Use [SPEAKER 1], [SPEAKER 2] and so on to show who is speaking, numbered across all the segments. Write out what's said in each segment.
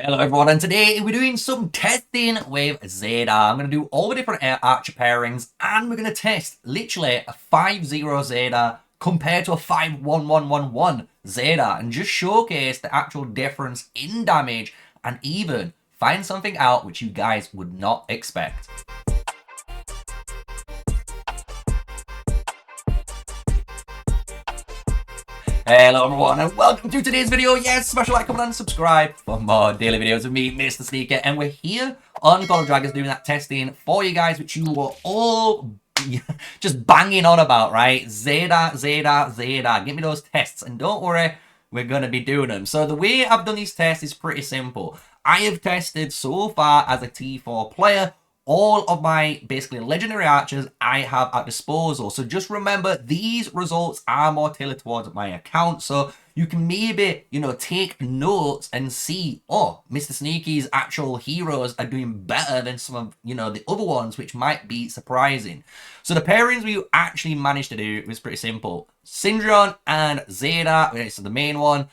[SPEAKER 1] Hello everyone, and today we're doing some testing with Zeta. I'm going to do all the different archer pairings, and we're going to test literally a 5-0 Zeta compared to a 5-1-1-1-1 Zeta, and just showcase the actual difference in damage, and even find something out which you guys would not expect. Hello everyone, and welcome to today's video. Yes, smash a like, comment and subscribe for more daily videos of me, MrSneakyy, and we're here on Call of Dragons doing that testing for you guys, which you were all just banging on about, right? Zeta, Zeta, Zeta, give me those tests, and don't worry, we're going to be doing them. So the way I've done these tests is pretty simple. I have tested so far as a T4 player all of my basically legendary archers I have at disposal. So just remember, these results are more tailored towards my account. So you can maybe, take notes and see, oh, MrSneakyy's actual heroes are doing better than some of, the other ones, which might be surprising. So the pairings we actually managed to do was pretty simple. Syndron and Zeta, this is the main one.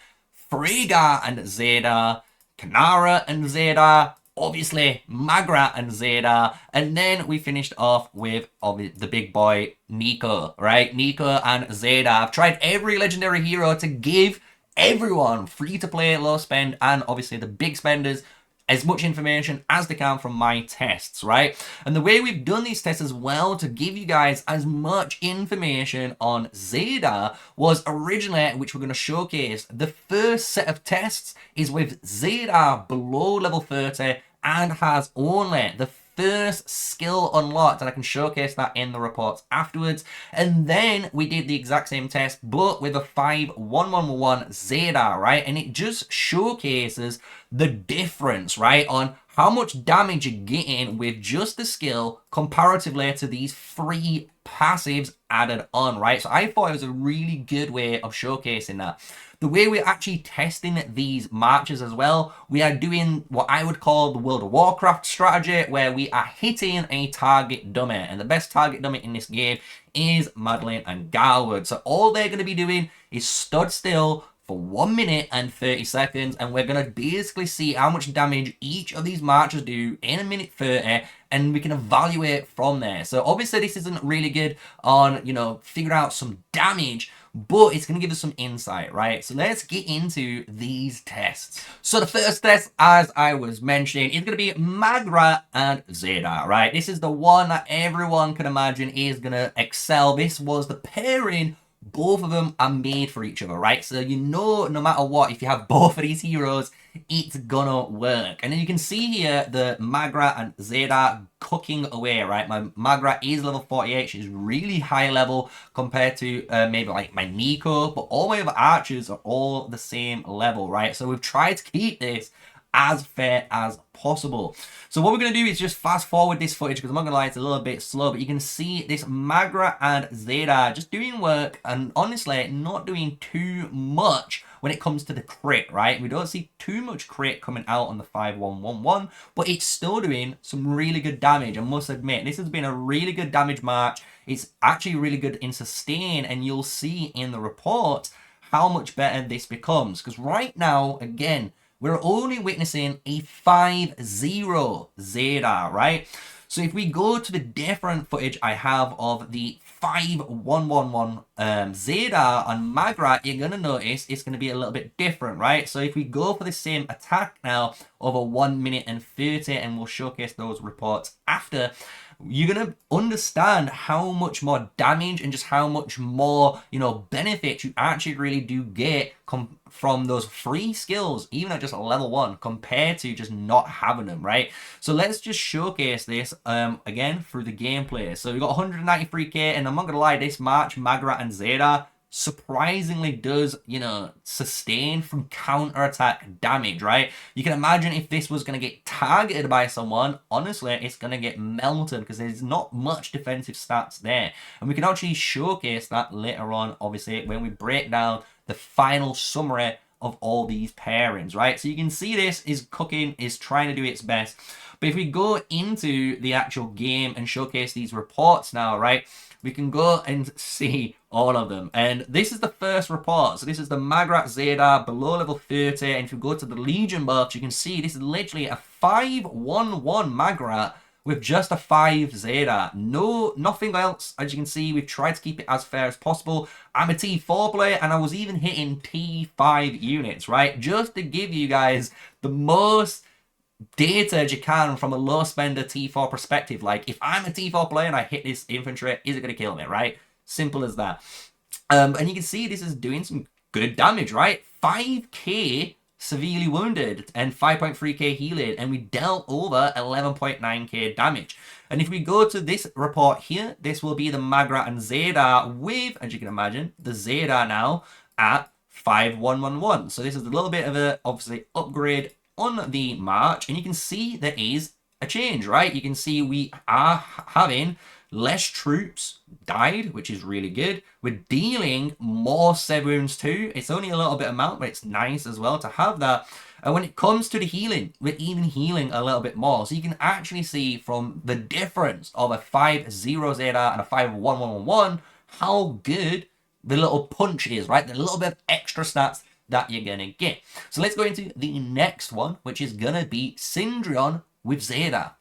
[SPEAKER 1] Fraggar and Zeta. Kinnara and Zeta. Obviously, Maegar and Zeta, and then we finished off with the big boy, Nico, right? Nico and Zeta. I've tried every legendary hero to give everyone free-to-play, low spend, and obviously the big spenders as much information as they can from my tests, right? And the way we've done these tests as well to give you guys as much information on Zeta was originally, which we're going to showcase, the first set of tests is with Zeta below level 30 and has only the first skill unlocked, and I can showcase that in the reports afterwards. And then we did the exact same test but with a 5-1-1-1 Zeta, right? And it just showcases the difference, right, on how much damage you're getting with just the skill comparatively to these free passives added on, right? So I thought it was a really good way of showcasing that. The way we're actually testing these marches as well, we are doing what I would call the World of Warcraft strategy, where we are hitting a target dummy. And the best target dummy in this game is Madeline and Garwood. So all they're going to be doing is stood still for 1 minute and 30 seconds, and we're going to basically see how much damage each of these marches do in a minute 30, and we can evaluate from there. So obviously this isn't really good on, figuring out some damage, but it's going to give us some insight, right? So let's get into these tests. So the first test, as I was mentioning, is going to be Maegar and Zeta, right? This is the one that everyone can imagine is going to excel. This was the pairing. Both of them are made for each other, right? So no matter what, if you have both of these heroes, it's gonna work. And then you can see here the Maegar and Zeta cooking away, right? My Maegar is level 48. She's really high level compared to maybe like my Nico, but all my other archers are all the same level, right? So we've tried to keep this as fair as possible. So what we're going to do is just fast forward this footage, because I'm not going to lie, it's a little bit slow, but you can see this Maegar and Zeta just doing work, and honestly not doing too much when it comes to the crit, right? We don't see too much crit coming out on the 5-1-1-1, but it's still doing some really good damage. I must admit, this has been a really good damage march. It's actually really good in sustain, and you'll see in the report how much better this becomes, because right now, again, we're only witnessing a 5-0 Zeta, right? So if we go to the different footage I have of the 5-1-1-1 Zeta on Maegar, you're going to notice it's going to be a little bit different, right? So if we go for the same attack now over 1 minute and 30, and we'll showcase those reports after, you're going to understand how much more damage and just how much more, benefit you actually really do get from those free skills, even at just level 1, compared to just not having them, right? So let's just showcase this again through the gameplay. So we've got 193k, and I'm not going to lie, this match, Maegar and Zeta, surprisingly does, sustain from counter-attack damage, right? You can imagine if this was going to get targeted by someone, honestly, it's going to get melted, because there's not much defensive stats there. And we can actually showcase that later on, obviously, when we break down the final summary of all these pairings, right? So you can see this is cooking, is trying to do its best. But if we go into the actual game and showcase these reports now, right, we can go and see, All of them. And this is the first report. So this is the Maegar Zeta below level 30. And if you go to the Legion buffs, you can see this is literally a 5-1-1 Maegar with just a 5 Zeta. Nothing else. As you can see, we've tried to keep it as fair as possible. I'm a T4 player, and I was even hitting T5 units, right? Just to give you guys the most data as you can from a low spender T4 perspective. Like, if I'm a T4 player and I hit this infantry, is it going to kill me, right? Simple as that. And you can see this is doing some good damage, right? 5k severely wounded and 5.3k healing, and we dealt over 11.9k damage. And if we go to this report here, this will be the Maegar and Zeta with, as you can imagine, the Zeta now at 5-1-1-1. So this is a little bit of a, obviously, upgrade on the march, and you can see there is a change, right? You can see we are having less troops died, which is really good. We're dealing more 7 wounds too. It's only a little bit amount, but it's nice as well to have that. And when it comes to the healing, we're even healing a little bit more. So you can actually see from the difference of a 5-0 Zeta and a 5-1-1-1 how good the little punch is, right? The little bit of extra stats that you're gonna get. So let's go into the next one, which is gonna be Syndron with Zeta.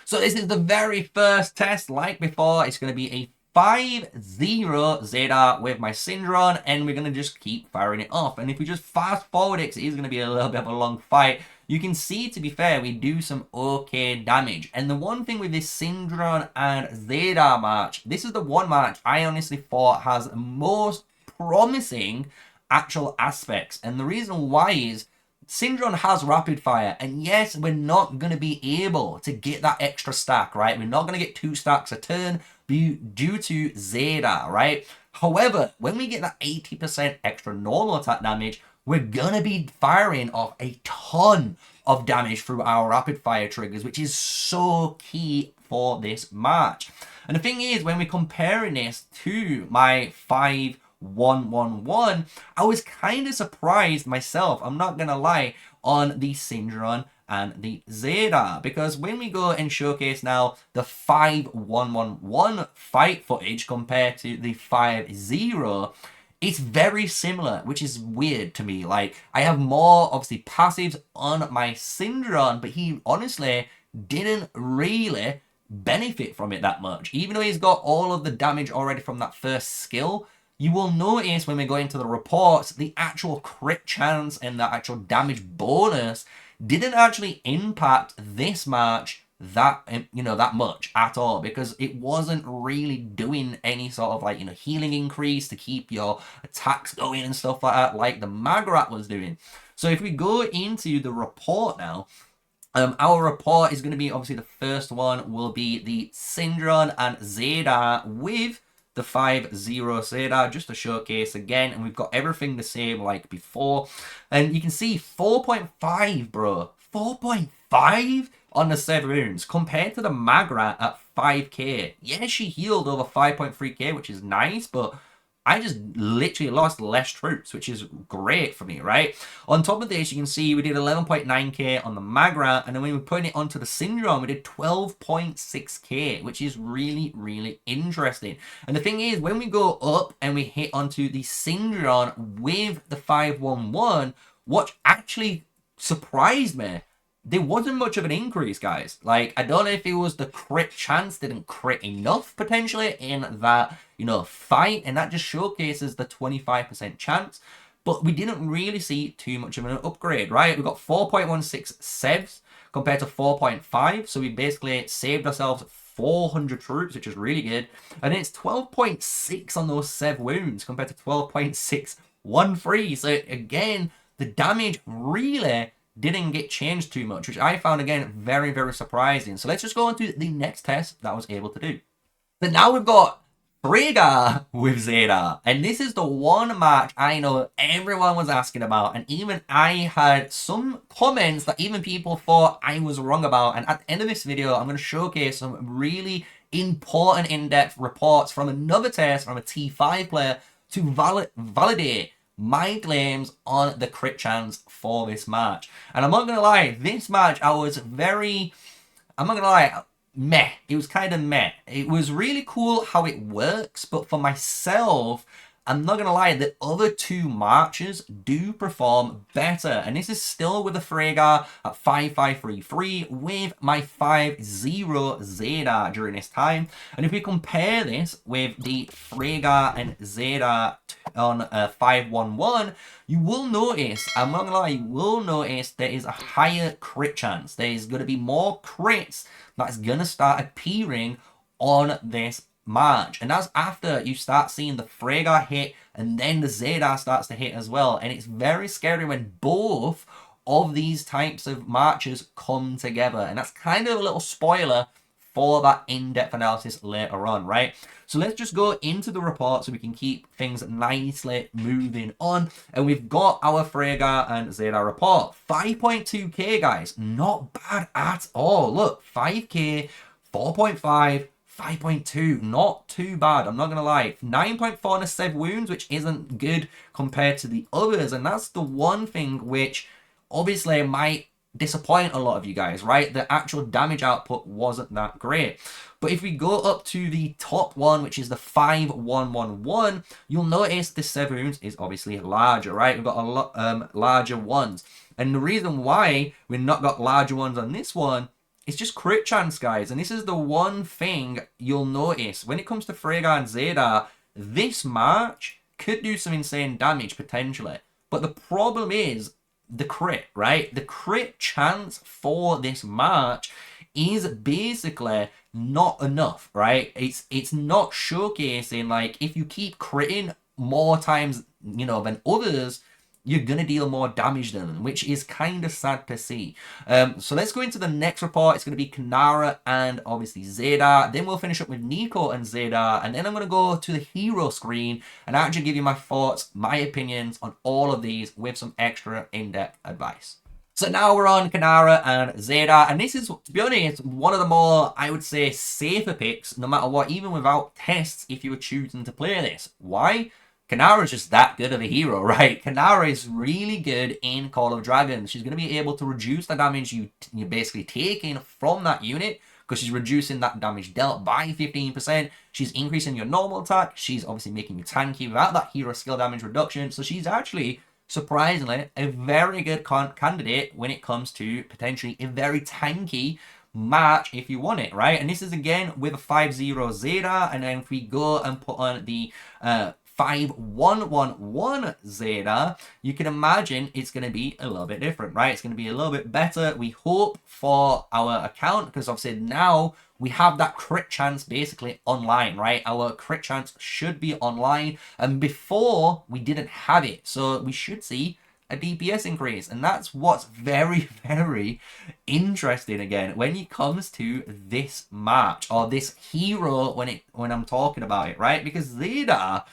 [SPEAKER 1] So this is the very first test. Like before, it's going to be a 5-0 Zeta with my Syndron, and we're going to just keep firing it off. And if we just fast forward it, 'cause it is going to be a little bit of a long fight, you can see, to be fair, we do some okay damage. And the one thing with this Syndron and Zeta match, this is the one match I honestly thought has most promising actual aspects. And the reason why is Syndron has rapid fire, and yes, we're not going to be able to get that extra stack, right? We're not going to get 2 stacks a turn due to Zeta, right? However, when we get that 80% extra normal attack damage, we're going to be firing off a ton of damage through our rapid fire triggers, which is so key for this match. And the thing is, when we're comparing this to my 5-1-1-1, I was kind of surprised myself, I'm not gonna lie, on the Syndron and the Zeta, because when we go and showcase now the 5-1-1-1 fight footage compared to the 5-0, it's very similar, which is weird to me. Like, I have more, obviously, passives on my Syndron, but he honestly didn't really benefit from it that much. Even though he's got all of the damage already from that first skill, you will notice when we go into the reports, the actual crit chance and the actual damage bonus didn't actually impact this match that, that much at all, because it wasn't really doing any sort of, like, healing increase to keep your attacks going and stuff like that, like the Maegar was doing. So if we go into the report now, our report is going to be, obviously, the first one will be the Syndron and Zeta with the 5-0 Zeta, just to showcase again, and we've got everything the same like before. And you can see 4.5, bro. 4.5 on the 7 wounds compared to the Maegar at 5k. Yeah, she healed over 5.3k, which is nice, but I just literally lost less troops, which is great for me, right? On top of this, you can see we did 11.9k on the Maegar, and then when we put it onto the Syndron, we did 12.6k, which is really, really interesting. And the thing is, when we go up and we hit onto the Syndron with the 5-1-1, what actually surprised me, there wasn't much of an increase, guys. Like, I don't know if it was the crit chance didn't crit enough, potentially, in that, fight, and that just showcases the 25% chance. But we didn't really see too much of an upgrade, right? We got 4.16 sevs compared to 4.5, so we basically saved ourselves 400 troops, which is really good. And it's 12.6 on those sev wounds compared to 12.613. So, again, the damage really didn't get changed too much, which I found, again, very, very surprising. So let's just go on to the next test that I was able to do. So now we've got Fraggar with Zeta, and this is the one match I know everyone was asking about, and even I had some comments that even people thought I was wrong about. And at the end of this video, I'm going to showcase some really important in-depth reports from another test from a T5 player to validate my claims on the crit chance for this match. And I'm not gonna lie, this match I was very, I'm not gonna lie, meh. It was kind of meh. It was really cool how it works, but for myself, I'm not going to lie, the other two marches do perform better. And this is still with the Fraggar at 5533 with my 50 Zeta during this time. And if we compare this with the Fraggar and Zeta on 511, you will notice, I'm not going to lie, you will notice there is a higher crit chance. There is going to be more crits that's going to start appearing on this March. And that's after you start seeing the Fraggar hit and then the Zeta starts to hit as well. And it's very scary when both of these types of marches come together. And that's kind of a little spoiler for that in-depth analysis later on, right? So let's just go into the report so we can keep things nicely moving on. And we've got our Fraggar and Zeta report. 5.2k, guys. Not bad at all. Look, 5k, 4.5, 5.2, not too bad, I'm not going to lie. 9.4 on a 7 wounds, which isn't good compared to the others. And that's the one thing which obviously might disappoint a lot of you guys, right? The actual damage output wasn't that great. But if we go up to the top one, which is the 5111, you'll notice the 7 wounds is obviously larger, right? We've got a lot larger ones. And the reason why we've not got larger ones on this one, it's just crit chance, guys. And this is the one thing you'll notice. When it comes to Fraggar and Zeta, this March could do some insane damage, potentially. But the problem is the crit, right? The crit chance for this March is basically not enough, right? It's not showcasing, like, if you keep critting more times, you know, than others, you're going to deal more damage than them, which is kind of sad to see. So let's go into the next report. It's going to be Kinnara and obviously Zeta. Then we'll finish up with Nico and Zeta. And then I'm going to go to the hero screen and actually give you my thoughts, my opinions on all of these with some extra in-depth advice. So now we're on Kinnara and Zeta, and this is, to be honest, one of the more, I would say, safer picks, no matter what, even without tests, if you were choosing to play this. Why? Kinnara is just that good of a hero, right? Kinnara is really good in Call of Dragons. She's going to be able to reduce the damage you're basically taking from that unit, because she's reducing that damage dealt by 15%. She's increasing your normal attack. She's obviously making you tanky without that hero skill damage reduction. So she's actually, surprisingly, a very good candidate when it comes to potentially a very tanky match if you want it, right? And this is again with a 5-0 Zeta. And then if we go and put on the 5111 Zeta, you can imagine it's going to be a little bit different, right? It's going to be a little bit better, we hope, for our account, because obviously now we have that crit chance basically online, right? Our crit chance should be online, and before we didn't have it, so we should see a DPS increase. And that's what's very, very interesting again when it comes to this match, or this hero when I'm talking about it, right? Because Zeta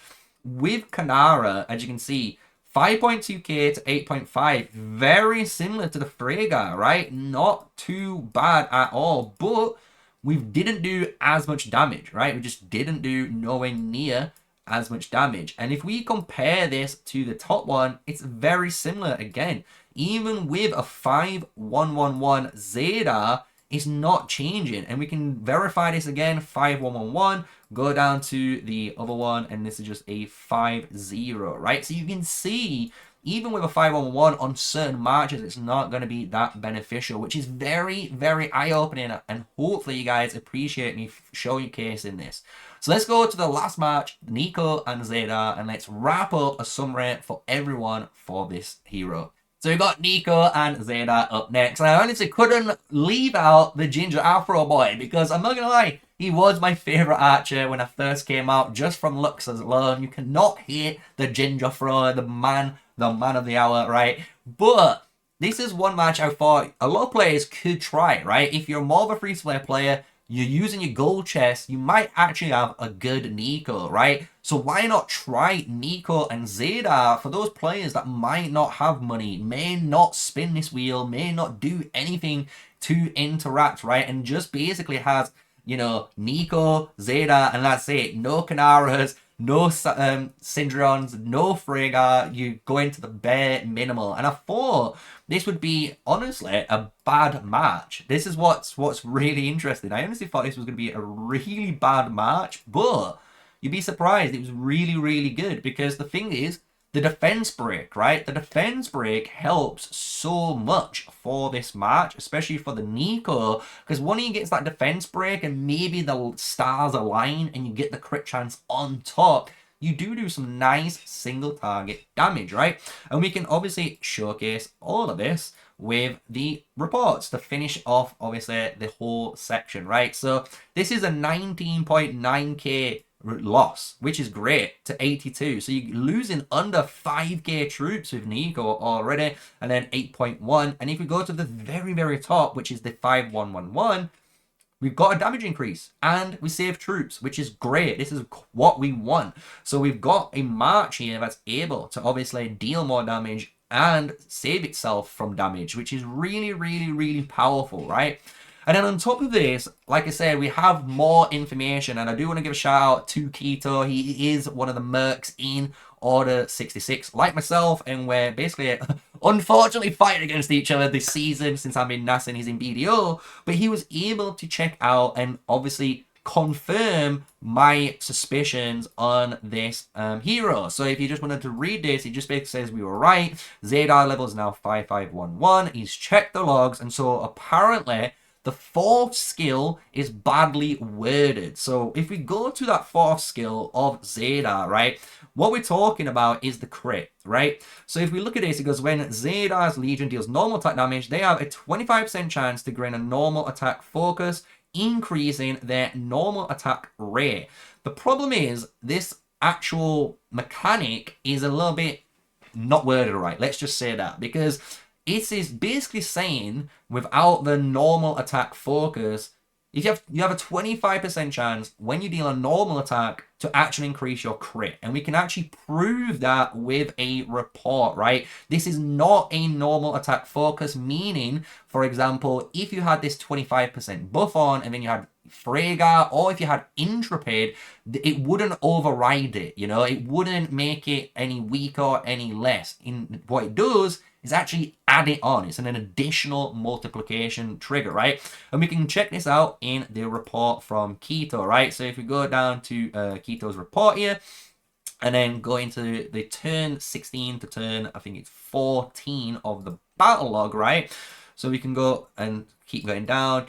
[SPEAKER 1] with Kinnara, as you can see, 5.2k to 8.5, very similar to the Fraggar, right? Not too bad at all, but we didn't do as much damage, right? We just didn't do nowhere near as much damage. And if we compare this to the top one, it's very similar again. Even with a 5111 Zeta, it's not changing. And we can verify this again, 5111, go down to the other one, and this is just a 50, right? So you can see, even with a 511 on certain marches, it's not going to be that beneficial, which is very, very eye-opening, and hopefully you guys appreciate me showcasing this. So let's go to the last match, Nico and Zeta, and let's wrap up a summary for everyone for this hero. So we've got Nico and Zeta up next. And I honestly couldn't leave out the Ginger Afro boy, because I'm not going to lie, he was my favourite archer when I first came out, just from looks alone. You cannot hate the Ginger Afro, the man of the hour, right? But this is one match I thought a lot of players could try, right? If you're more of a free-to-play player, you're using your gold chest, you might actually have a good Nico, right? So why not try Nico and Zeta for those players that might not have money, may not spin this wheel, may not do anything to interact, right? And just basically has, you know, Nico, Zeta, and that's it. No Kinnaras, no Syndrons, no Fraggar. You go into the bare minimal. And I thought this would be, honestly, a bad match. This is what's really interesting. I honestly thought this was going to be a really bad match, but you'd be surprised. It was really, really good because the thing is, the defense break, right? The defense break helps so much for this match, especially for the Nico, because when he gets that defense break and maybe the stars align and you get the crit chance on top, you do some nice single target damage, right? And we can obviously showcase all of this with the reports to finish off, obviously, the whole section, right? So this is a 19.9k loss, which is great, to 82. So you're losing under 5k troops with Nico already, and then 8.1. And if we go to the very, very top, which is the 5111, we've got a damage increase and we save troops, which is great. This is what we want. So we've got a march here that's able to obviously deal more damage and save itself from damage, which is really, really, really powerful, right? And then on top of this, like I said, we have more information, and I do want to give a shout out to Keto. He is one of the mercs in Order 66, like myself, and we're basically unfortunately fighting against each other this season since I'm in NAS and he's in BDO, but he was able to check out and obviously confirm my suspicions on this hero. So if you just wanted to read this, it just basically says we were right. Zeta level is now 5511. He's checked the logs, and so apparently the fourth skill is badly worded. So if we go to that fourth skill of Zeta, right, what we're talking about is the crit, right? So if we look at this, it goes, when Zeta's Legion deals normal attack damage, they have a 25% chance to gain a normal attack focus, increasing their normal attack rate. The problem is, this actual mechanic is a little bit not worded right. Let's just say that, because it is basically saying without the normal attack focus, if you have a 25% chance when you deal a normal attack to actually increase your crit. And we can actually prove that with a report, right? This is not a normal attack focus, meaning, for example, if you had this 25% buff on and then you had Fraggar, or if you had Intrepid, it wouldn't override it, you know? It wouldn't make it any weaker or any less. In what it does is actually add it on. It's an additional multiplication trigger, right? And we can check this out in the report from Keto, right? So if we go down to Keto's report here, and then go into the turn 16 to turn, I think it's 14 of the battle log, right? So we can go and keep going down.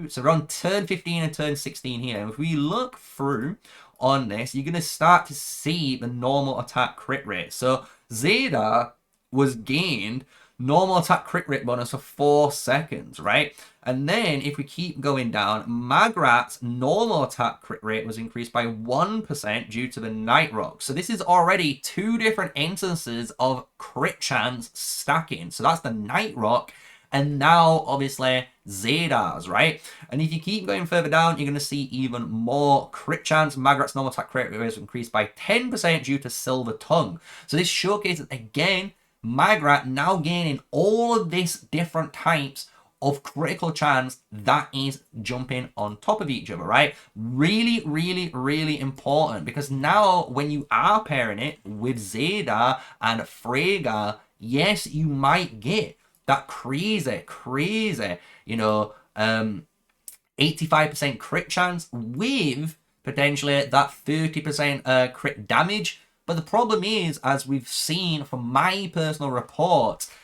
[SPEAKER 1] So we're on turn 15 and turn 16 here. And if we look through on this, you're going to start to see the normal attack crit rate. So Zeta was gained normal attack crit rate bonus for 4 seconds, right? And then if we keep going down, Magrat's normal attack crit rate was increased by 1% due to the Night Rock. So this is already 2 different instances of crit chance stacking. So that's the Night Rock, and now obviously Zeta's, right? And if you keep going further down, you're going to see even more crit chance. Magrat's normal attack crit rate was increased by 10% due to Silver Tongue. So this showcases again Maegar now gaining all of these different types of critical chance that is jumping on top of each other, right? Really, really, really important, because now when you are pairing it with Zeta and Fraggar, yes, you might get that crazy, you know, 85% crit chance with potentially that 30% crit damage. But the problem is, as we've seen from my personal reports,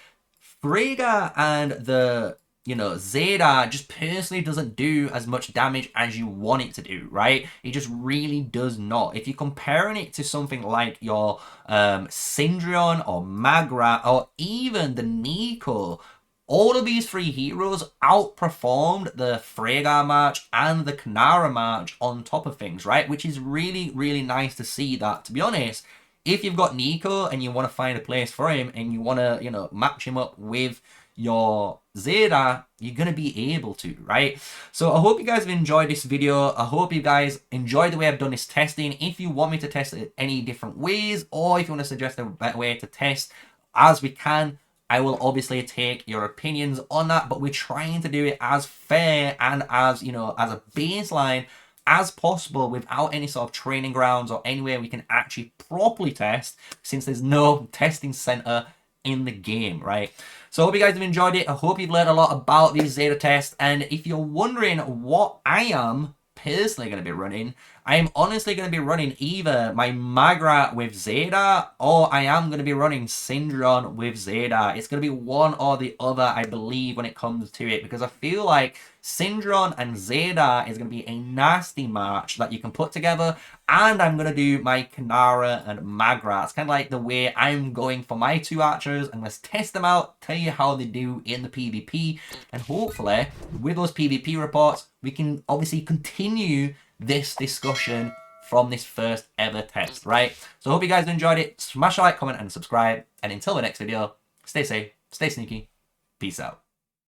[SPEAKER 1] Fraggar and the, you know, Zeta just personally doesn't do as much damage as you want it to do, right? It just really does not. If you're comparing it to something like your Syndron or Maegar or even the Nico, all of these 3 heroes outperformed the Fraggar march and the Kinnara march on top of things, right? Which is really, really nice to see that, to be honest. If you've got Nico and you want to find a place for him and you want to, you know, match him up with your Zeta, you're going to be able to, right? So I hope you guys have enjoyed this video. I hope you guys enjoyed the way I've done this testing. If you want me to test it any different ways, or if you want to suggest a better way to test as we can, I will obviously take your opinions on that, but we're trying to do it as fair and as, you know, as a baseline as possible without any sort of training grounds or anywhere we can actually properly test, since there's no testing center in the game, right? So I hope you guys have enjoyed it. I hope you've learned a lot about these Zeta tests, and if you're wondering what I am personally going to be running, I am honestly going to be running either my Maegar with Zeta, or I am going to be running Syndron with Zeta. It's going to be one or the other, I believe, when it comes to it, because I feel like Syndron and Zeta is going to be a nasty match that you can put together, and I'm going to do my Kinnara and Maegar. It's kind of like the way I'm going for my two archers, and let's test them out, tell you how they do in the PvP, and hopefully, with those PvP reports, we can obviously continue this discussion from this first ever test, right? So I hope you guys enjoyed it. Smash a like, comment, and subscribe. And until the next video, stay safe, stay sneaky. Peace out.